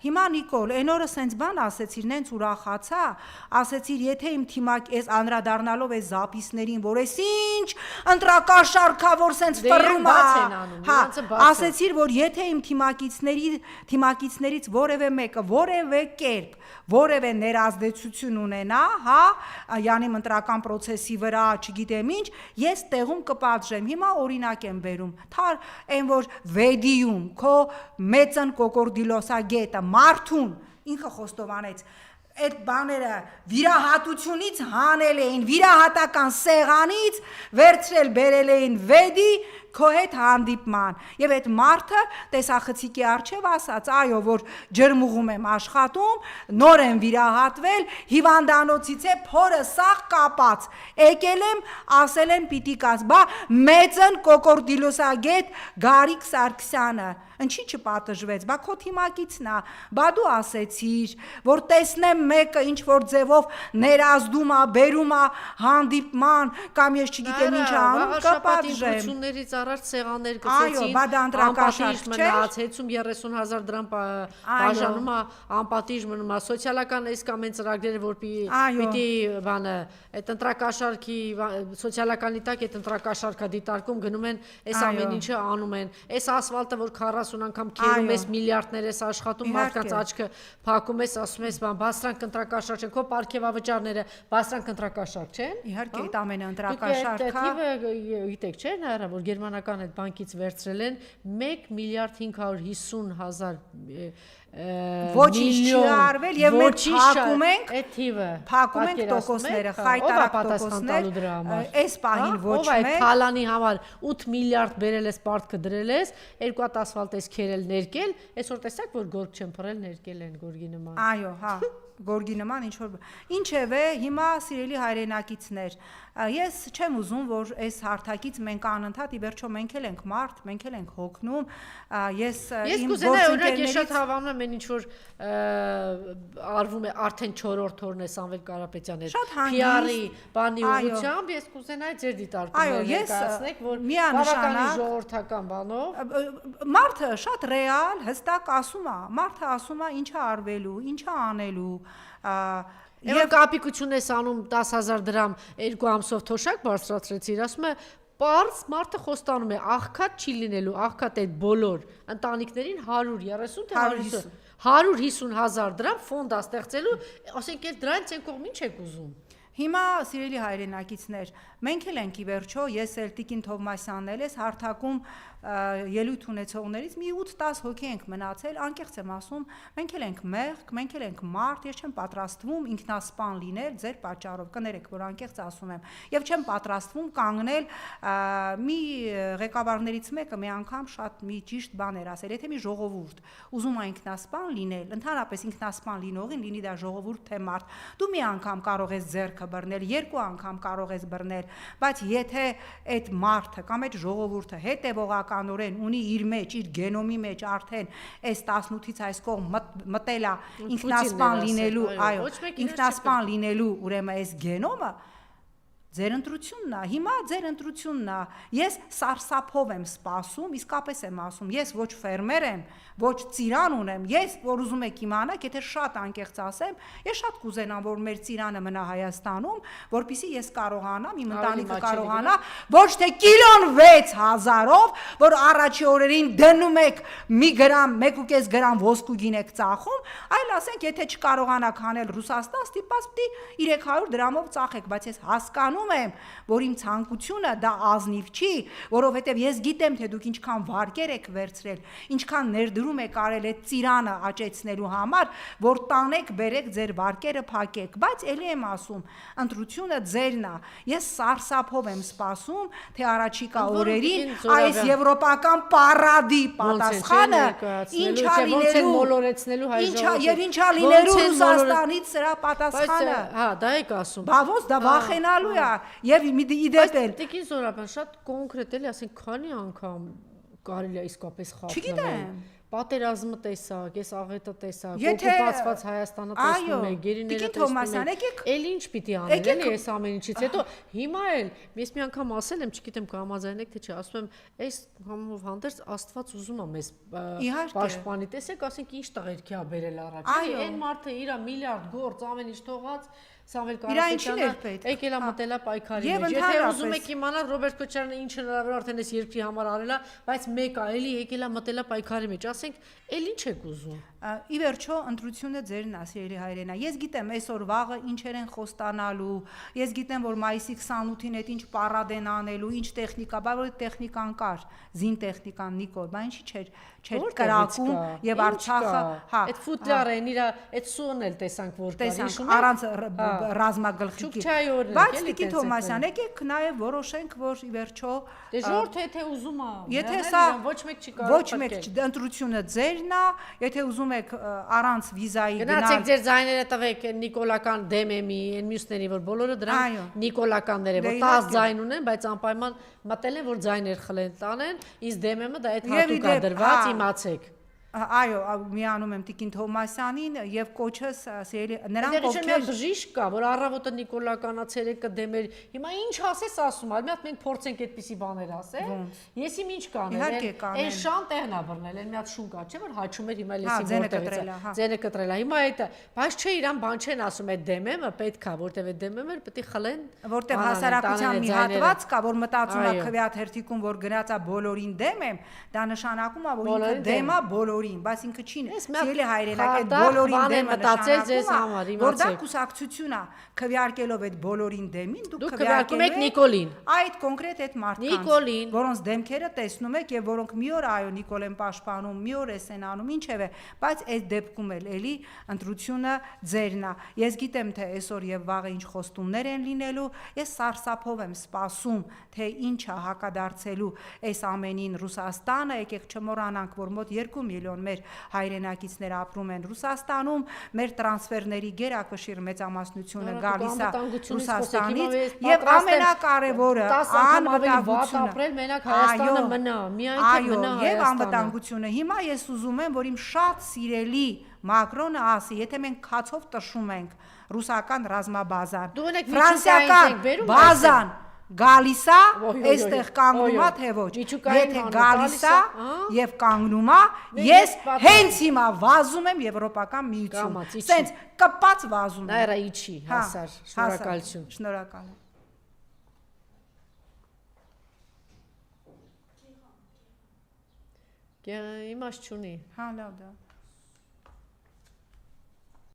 Հիմա Նիկոլ, այն օրը սենց բան ասեցիր, նենց ուրախացա, ասեցիր, եթե իմ թիմակ ես անդրադառնալով այս զապիսներին, որ ես ինչ ընտրակաշարքա, որ սենց ֆռում է, ասեցիր, որ եթե իմ թիմակիցներից որևէ մեկը, որևէ կերպ, որևէ ներազդեցություն ունենա, հա, յանիմ ընտրական պրոցեսի վրա, չգիտեմ ինչ, ես տեղում կպատժեմ, հիմա օրինակ եմ բերում, այն որ վեդիում, քո մեծն կոկորդիլոսագետը, մարդուն, ինքը խոստովանեց, այդ բաները վիրահատությունից հանել էին, վիրահատական սեղանից վերցրել բերել էին վեդի քո հետ հանդիպման եւ այդ մարդը տեսախցիկի առջև ասաց այո որ ջրմուղում եմ աշխատում նոր եմ վիրահատվել հիվանդանոցից է փորը սաղ կապած եկել եմ ասել եմ պիտի կաց բա մեծն կոկորդիլոսագետ Գարիկ Սարգսյանը ինչի չպատժվեց բա քո թիմակիցն է բա դու ասեցիր որ տեսնեմ մեկը ինչ որ ձևով ներազդում է բերում է հանդիպման կամ ես չգիտեմ ինչ անում կպատժեմ Առաջ սեղաններ գցեցին, անպատիժ մնաց, 30,000 դրամ բաժանում անպատիժ մնում, սոցիալական այս կամ են ծրագրերը, որ պիտի բանը, այդ ընտրակաշարքի, սոցիալականի տակ այդ ընտրակաշարքա դիտարկում գնում են, այս ամեն ինչը անում են, այս ասվալտը, որ 40 անգամ կերում ես միլիարդներ ես աշխատում, մարդկանց աչքը փակում ես, ասում ես, բաստրանք ընտրակաշարք չեն, քո պարգևավճարները բաստրանք ընտրակաշարք չեն։ Իհարկե, այդ ամենը ընտրակաշարքա։ Գիտեք, չէ՞, հնարավոր գերմանական այդ բանկից վերցրել են 1,550,000 ոչինչ չի արվել եւ մենք փակում ենք տոկոսները, խայտարակ տոկոսներ, այս պահին ոչ մեկ Թալանի համար 8 միլիարդ բերել ես պարտքը դրել ես, 2 հատ ասֆալտ ես քերել ներկել, այսօր տեսակ որ գորգ չեն փռել ներկել են գորգի նման։ Այո, հա, գորգի նման ինչ որ ինչևէ հիմա սիրելի հայրենակիցներ ես չեմ ուզում որ այս հարթակից մենք անընդհատ ի վերջո մենք էլ ենք մարդ մենք էլ ենք հոգնում ես կուզենայի օրինակ ես շատ հավանում եմ այն ինչ որ արվում է արդեն 4-րդ օրն է Սամվել Կարապետյանի PR-ի բանի ուղղությամբ ես կուզենայի ձեր դիտարկումները ներկայացնեք որ բավականին ժողովրդական բանով մարդը շատ ռեալ հստակ ասում է մարդը ասում է ինչա արվելու ինչա անելու Եվ կապիկություն ես անում 10,000 դրամ 2 ամսով թոշակ բարձրացրեցիր, ասում է պարզ մարդը խոստանում է աղքատ չի լինելու, աղքատ այդ բոլոր ընտանիքներին 130 թե 150,000 դրամ ֆոնդ է ստեղծելու, ասենք այդ դրանից են կողմ ինչ եք ուզում։ Հիմա սիրելի հայրենակիցներ, մենք էլ ենք ի վերջո, ես էլ Տիկին Թովմասյանն էլ ես հարթակում ելույթ ունեցողներից մի 8-10 հոգի ենք մնացել, անկեղծ եմ ասում, մենք էլ ենք մեղք, մենք էլ ենք մարդ, ես չեմ պատրաստվում ինքնասպան լինել ձեր պատճառով, կներեք, որ անկեղծ ասում եմ, եւ չեմ պատրաստվում կանգնել մի ղեկավարներից մեկը մի անգամ շատ մի ճիշտ բան էր ասել, եթե մի ժողովուրդ ուզում է ինքնասպան լինել, ընդհանրապես ինքնասպան լինողին լինի դա ժողովուրդ թե մարդ, դու մի անգամ կարող ես ձեռքը բռնել, 2 անգամ կարող ես բռնել, բայց եթե այդ մարդը կամ այդ ժողովուրդը հետևողականորեն ունի իր մեջ, իր գենոմի մեջ արդեն այս 18-ից այս կողմ մտել է ինքնասպան լինելու, այո, ինքնասպան լինելու ուրեմն այս գենոմը Ձեր ընտրությունն է, հիմա ձեր ընտրությունն է, ես սարսափով եմ սպասում, իսկապես եմ ասում, ես ոչ ֆերմեր եմ, ոչ ծիրան ունեմ, ես որ ուզում եք իմանաք, եթե շատ անկեղծ ասեմ, ես շատ կուզենամ, որ մեր ծիրանը մնա Հայաստանում, որպեսզի ես կարողանամ, իմ ընտանիքը կարողանա, ոչ թե կիլոն 6,000-ով, որ առաջի օրերին դնում եք մի գրամ, 1.5 գրամ ոսկու գին եք ծախում, այլ ասենք, եթե չկարողանաք հանել Ռուսաստան, ստիպված պիտի 300 դրամով ծախեք, բայց ես հասկանում եմ, որ իմ ցանկությունը դա ազնիվ չի, որովհետև ես գիտեմ, թե դուք ինչքան վարկեր եք վերցրել, ինչքան ներդրում եք արել այդ ծիրանը աճեցնելու համար, որ տանեք, բերեք ձեր վարկերը փակեք, բայց ելի եմ ասում, ընտրությունը ձերն է։ Ես սարսափով եմ սպասում, թե առաջիկա օրերին այս եվրոպական պարադի պատասխանը ինչա լինելու, եւ ինչա լինելու Ռուսաստանից սրա պատասխանը։ Հա, դա եք ասում։ Բա ոնց դա վախենալու է եւ իդեպ էլ Տիկին Զորաբան շատ կոնկրետ էլի ասենք քանի անգամ կարելի է իսկապես խախտել։ Չգիտեմ։ պատերազմը տեսակ, ես աղետը տեսակ, օկուպացված Հայաստանը տեսնում եք, գերիները տեսնում եք, էլ ինչ պիտի անել, էլի այս ամեն ինչից հետո հիմա էլ ես մի անգամ ասել եմ, չգիտեմ կհամաձայնեք թե չէ, ասում եմ, այս համով հանդերձ Աստված ուզում է մեզ պաշտպանի, տեսեք, ասենք ինչ տղերքի ա բերել առաջ, այն մարդը իր միլիարդ գործ ամեն ինչ թողած Սամվել Կարապետյանը եկել է մտել է պայքարի մեջ։ Եթե ուզում եք իմանալ Ռոբերտ Քոչարյանը ինչ հնարավոր արդեն այս երկրի համար արել է, բայց մեկ է էլի եկել է մտել է պայքարի մեջ։ Ասենք, էլ ինչ եք ուզում։ Ի վերջո ընտրությունը ձերն է, սիրելի հայրենա։ Ես գիտեմ այսօր վաղը ինչեր են խոստանալու, ես գիտեմ որ մայիսի 28-ին այդ ինչ պարադ են անելու, ինչ տեխնիկա, բայց որ տեխնիկան կար, զին տեխնիկան Նիկոլ, բայց ինչի՞ չէր կրակում եւ Արցախը, հա, այդ ֆուտլարեն իր այդ սուն էլ տեսանք որ կար, հիշում եք, առանց ռազմագլխիկի։ Բայց Տիկին Թոմասյան, եկեք նաեւ որոշենք, որ ի վերջո ժողովուրդը եթե ուզում է, եթե սա ոչ մեկ չի կարող ոչ մեկ ընտրությունը ձերն է, եթե ուզում եք առանց վիզայի գնալ։ Գնացեք ձեր ձայները տվեք նիկոլական դեմեմի, այն մյուսների, որ բոլորը դրանք նիկոլականներ են, որ 10 ձայն ունեն, բայց անպայման մտել են որ ձայներ խլեն տանեն, իսկ դեմեմը դա այդ հատուկ է դրված, իմացեք։ Այո, միանում եմ Տիկին Թոմասյանին եւ կոչս սիրելի նրանք ովքեր բժիշկ կա, որ առավոտը նիկոլականա ցերեկը դեմեր։ Հիմա ինչ ասես ասում, այլ մի հատ մենք փորձենք այդպիսի բաներ ասել։ Ես իմ ինչ կանեմ, այն շան տեղն է բռնել, այն մի հատ շուն կա, չէ՞ որ հաչում էր հիմա լեսի որտեղից է։ Ձենը կտրել է։ Հիմա այդ, բայց չէ իրան բան չեն ասում, այդ դեմեմը պետք է, որտեվ այդ դեմեմը պետք է խլեն։ Որտեվ հասարակության մի հատված կա, որ մտածում է քվեաթերթիկում, որ գնացա բոլորին դեմ եմ, դա նշանակում է, որ ինքը դեմ է բոլորին, բայց ինքը չի սիրելի հայրենակ այդ բոլորին դեմը նշանակում է, որ դա կուսակցություն է, քվեարկելով այդ բոլորին դեմին, դուք քվեարկում եք Նիկոլին, այդ կոնկրետ այդ մարդկանց, որոնց դեմքերը տեսնում եք եւ որոնք մի օր այո Նիկոլեն պաշտպանում, մի օր էս են անում, ինչեւէ, բայց այդ դեպքում էլ էլի ընտրությունը ձերն է։ Ես գիտեմ թե այսօր եւ վաղը ինչ խոստումներ են լինելու, ես սարսափով եմ սպասում, թե ինչ է հակադարձելու այս ամենին Ռուսաստանը, եկեք չմոռանանք, որ մոտ 2 միլիոն մեր հայրենակիցներ ապրում են Ռուսաստանում, մեր տրանսֆերների գերակշիռ մեծամասնությունը գալիս է Ռուսաստանից եւ ամենակարևորը անվտանգությունը մենակ Հայաստանը մնա, միայն թե մնա Հայաստանը։ Եվ անվտանգությունը։ Հիմա ես ուզում եմ, որ իմ շատ սիրելի Մակրոնը ասի, եթե մենք քացով տշում ենք ռուսական ռազմաբազան, ֆրանսիական բազան գալիս է, այստեղ կանգնում է թե ոչ։ Եթե գալիս է եւ կանգնում է, ես հենց հիմա վազում եմ Եվրոպական միություն։ Սենց կպած վազում եմ։ Նաերա իջի, հասար, շնորհակալություն։ Շնորհակալ եմ։ Իմաստ չունի։ Հա, լավ դա։